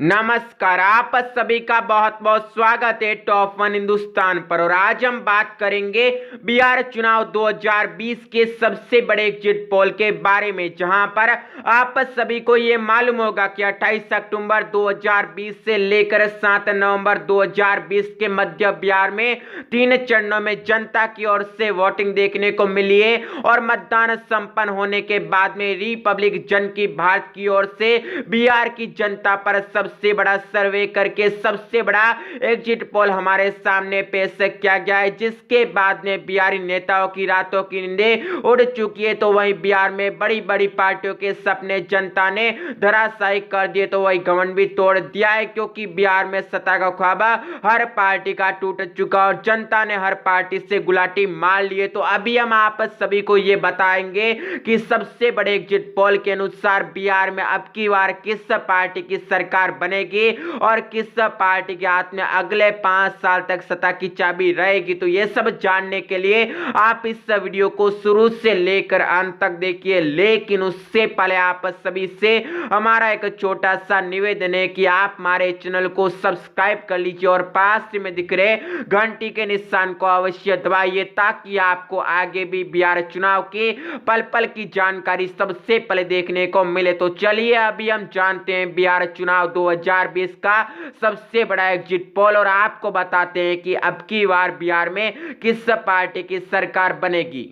नमस्कार, आप सभी का बहुत बहुत स्वागत है टॉप वन हिंदुस्तान पर। और आज हम बात करेंगे बिहार चुनाव 2020 के सबसे बड़े एग्जिट पोल के बारे में, जहां पर आप सभी को ये मालूम होगा कि 28 अक्टूबर 2020 से लेकर 7 नवंबर 2020 के मध्य बिहार में 3 चरणों में जनता की ओर से वोटिंग देखने को मिली है। और मतदान संपन्न होने के बाद में रिपब्लिक जन की भारत की ओर से बिहार की जनता पर सबसे बड़ा सर्वे करके सबसे बड़ा एग्जिट पोल हमारे सामने पेश किया गया है, जिसके बाद में बिहारी नेताओं की रातों की नींदें उड़ चुकी है। तो वहीं बिहार में बड़ी बड़ी पार्टियों के सपने जनता ने धराशायी कर दिए, तो वही घमंड भी तोड़ दिया है, क्योंकि बिहार में सत्ता का ख्वाब हर पार्टी का टूट चुका और जनता ने हर पार्टी से गुलाटी मार लिए। तो अभी हम आप सभी को ये बताएंगे कि सबसे बड़े एग्जिट पोल के अनुसार बिहार में अब की बार किस पार्टी की सरकार बनेगी और किस पार्टी के हाथ में अगले 5 साल तक सत्ता की चाबी रहेगी। तो ये सब जानने के लिए आप इस वीडियो को शुरू से लेकर अंत तक देखिए। लेकिन उससे पहले आप सभी से हमारा एक छोटा सा निवेदन है कि आप हमारे चैनल को सब्सक्राइब कर लीजिए और पास में दिख रहे घंटी के निशान को अवश्य दबाइए, ताकि आपको आगे भी बिहार चुनाव की पल पल की जानकारी सबसे पहले देखने को मिले। तो चलिए अभी हम जानते हैं बिहार चुनाव 2020 का सबसे बड़ा एग्जिट पोल और आपको बताते हैं कि अब की बार बिहार में किस पार्टी की सरकार बनेगी।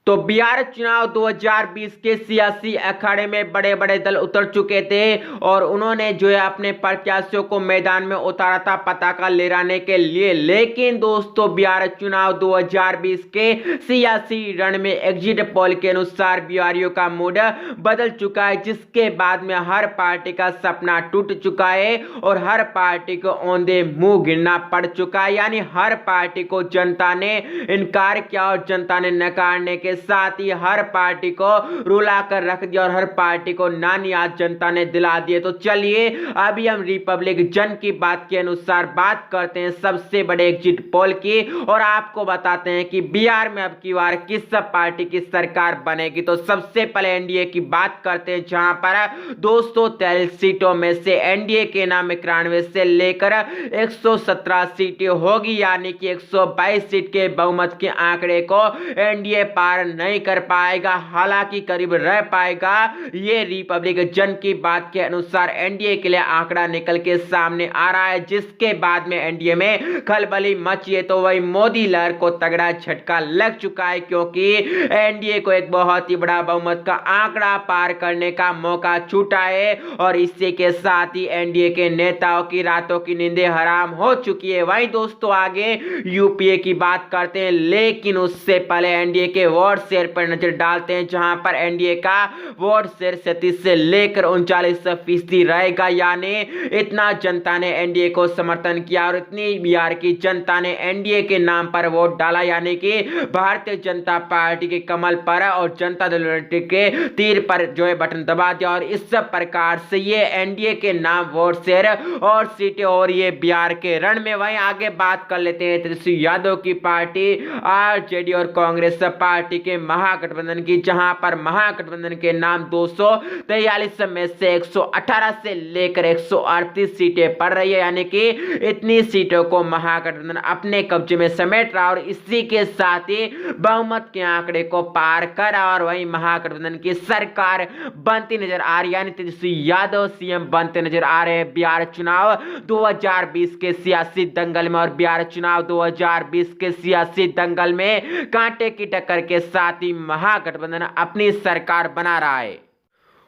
तो बिहार चुनाव 2020 के सियासी अखाड़े में बड़े बड़े दल उतर चुके थे और उन्होंने जो है अपने प्रत्याशियों को मैदान में उतारा था पताका लहराने के लिए। लेकिन दोस्तों, बिहार चुनाव 2020 के सियासी रण में एग्जिट पोल के अनुसार बिहारियों का मूड बदल चुका है, जिसके बाद में हर पार्टी का सपना टूट चुका है और हर पार्टी को औंधे मुंह गिरना पड़ चुका है। यानी हर पार्टी को जनता ने इनकार किया और जनता ने नकारने के साथ ही हर पार्टी को रुला कर रख दिया और हर पार्टी को नानी आज जनता ने दिला दिए। तो चलिए अभी हम रिपब्लिक जन की बात के अनुसार बात करते हैं सबसे बड़े एग्जिट पोल की और आपको बताते हैं कि बिहार में अब की बार किस पार्टी की सरकार बनेगी। तो सबसे पहले एनडीए की बात करते हैं, जहां पर 243 सीटों में से एनडीए के नाम 91 से लेकर 117 सीटें होगी, यानी कि 122 सीट के बहुमत के आंकड़े को एनडीए पार नहीं कर पाएगा, हालांकि करीब रह पाएगा। ये रिपब्लिक जन की बात के अनुसार एनडीए के लिए आंकड़ा निकल के सामने आ रहा है, जिसके बाद में एनडीए में खलबली मची है। तो वही मोदी लहर को तगड़ा झटका लग चुका है, क्योंकि एनडीए को एक बहुत ही बड़ा बहुमत का आंकड़ा पार करने का मौका छूटा है और इसी के साथ ही एनडीए के नेताओं की रातों की नींदें हराम हो चुकी है। वहीं दोस्तों आगे यूपीए की बात करते हैं, लेकिन उससे पहले एनडीए के वोट शेयर पर नजर डालते हैं, जहां पर एनडीए का वोट शेयर 37 से लेकर 39% रहेगा। यानी इतना जनता ने एनडीए को समर्थन किया और इतनी बिहार की जनता ने एनडीए के नाम पर वोट डाला, यानी कि भारतीय जनता पार्टी के कमल पर और जनता दल के तीर पर जो है बटन दबा दिया और इस प्रकार से ये एनडीए के नाम वोट शेयर और सीटें और ये बिहार के रण में। वहीं आगे बात कर लेते हैं तेजस्वी यादव की पार्टी आरजेडी और कांग्रेस पार्टी के महागठबंधन की, जहां पर महागठबंधन के नाम 243 में से 118 से लेकर 138 सीटें पड़ रही है, यानी कि इतनी सीटों को महागठबंधन अपने कब्जे में समेट रहा और इसी के साथ ही बहुमत के आंकड़े को पार करा और वही महागठबंधन की सरकार बनती नजर आ रही है, यानी तेजस्वी यादव सीएम बनते नजर आ रहे हैं बिहार चुनाव 2020 के सियासी दंगल में। और बिहार चुनाव 2020 के सियासी दंगल में कांटे की टक्कर के साथ ही महागठबंधन अपनी सरकार बना रहा है।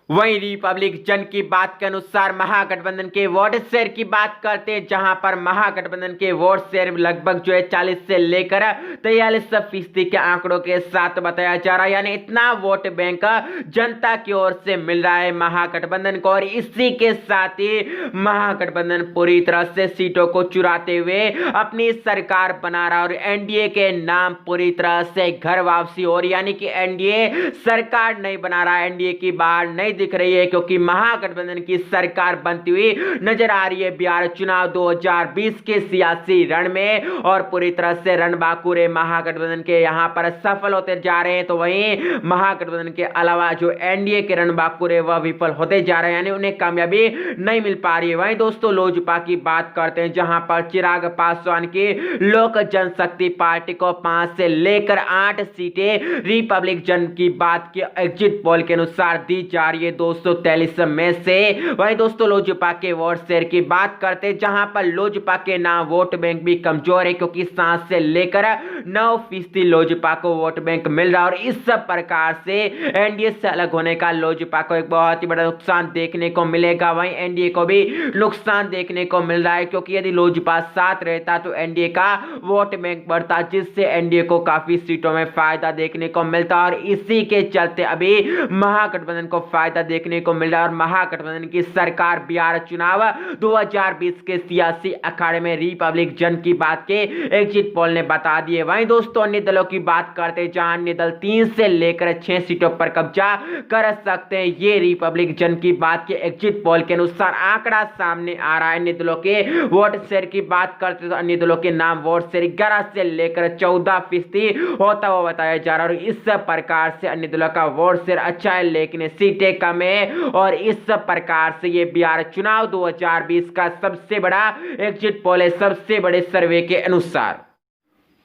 वहीं रिपब्लिक जन की बात के अनुसार महागठबंधन के वोट शेयर की बात करते हैं, जहां पर महागठबंधन के वोट शेयर लगभग जो है 40 से लेकर 43% के आंकड़ों के साथ बताया जा रहा है, यानी इतना वोट बैंक जनता की ओर से मिल रहा है महागठबंधन को। और इसी के साथ ही महागठबंधन पूरी तरह से सीटों को चुराते हुए अपनी सरकार बना रहा और एनडीए के नाम पूरी तरह से घर वापसी हो रही, यानी कि एनडीए सरकार नहीं बना रहा, एनडीए की बाहर नहीं दिख रही है क्योंकि महागठबंधन की सरकार बनती हुई नजर आ रही है बिहार चुनाव 2020 के सियासी रण में और पूरी तरह से रणबांकुरे महागठबंधन के यहां पर सफल होते जा रहे हैं। तो वहीं महागठबंधन के अलावा जो एनडीए के रणबांकुरे वह विफल होते जा रहे हैं, यानी उन्हें कामयाबी नहीं मिल पा रही है। वहीं दोस्तों लोजपा की बात करते हैं जहां पर चिराग पासवान की लोक जनशक्ति पार्टी को 5 से लेकर 8 सीटें रिपब्लिक जन की बात की एग्जिट पोल के अनुसार दी जा रही है 243 में से। वहीं दोस्तों लोजपा के वोट शेयर की बात करते हैं जहां पर लोजपा के नाम वोट बैंक भी कमजोर है क्योंकि 7 से लेकर 9% लोजपा को वोट बैंक मिल रहा है और इस सब प्रकार से एनडीए से अलग होने का लोजपा को एक बहुत ही बड़ा नुकसान देखने को मिलेगा। वहीं एनडीए को भी नुकसान देखने को मिल रहा है क्योंकि यदि लोजपा साथ रहता तो एनडीए का वोट बैंक बढ़ता जिससे एनडीए को काफी सीटों में फायदा देखने को मिलता और इसी के चलते अभी महागठबंधन को फायदा देखने को मिल रहा है और महागठबंधन की सरकार बिहार चुनाव 2020 के सियासी अखाड़े में रिपब्लिक जन की बात के एग्जिट पोल ने बता दिए। वहीं दोस्तों अन्य दलों की बात करते हैं जहां अन्य दल 3 से लेकर 6 सीटों पर कब्जा कर सकते हैं, ये रिपब्लिक जन की बात के एग्जिट पोल के अनुसार आंकड़ा सामने आ रहा है। अन्य दलों के वोट शेयर की बात करते तो अन्य दलों के नाम वोट शेयर 11 से लेकर 14% होता हुआ बताया जा रहा है और इस प्रकार से अन्य दलों का वोट शेयर अच्छा है लेकिन सीटें कम है और इस प्रकार से ये बिहार चुनाव 2020 का सबसे बड़ा एग्जिट पोल है सबसे बड़े सर्वे के अनुसार।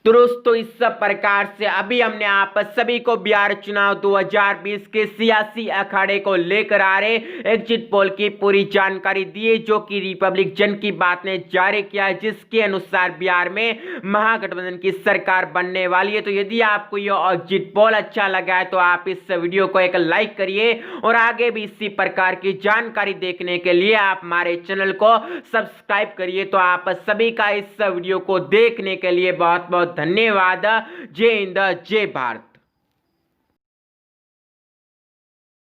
तो दोस्तों इस सब प्रकार से अभी हमने आप सभी को बिहार चुनाव 2020 के सियासी अखाड़े को लेकर आ रहे एग्जिट पोल की पूरी जानकारी दी है जो कि रिपब्लिक जन की बात ने जारी किया है जिसके अनुसार बिहार में महागठबंधन की सरकार बनने वाली है। तो यदि आपको यह एग्जिट पोल अच्छा लगा है तो आप इस वीडियो को एक लाइक करिए और आगे भी इसी प्रकार की जानकारी देखने के लिए आप हमारे चैनल को सब्सक्राइब करिए। तो आप सभी का इस वीडियो को देखने के लिए बहुत बहुत धन्यवाद। जय हिंद जय भारत।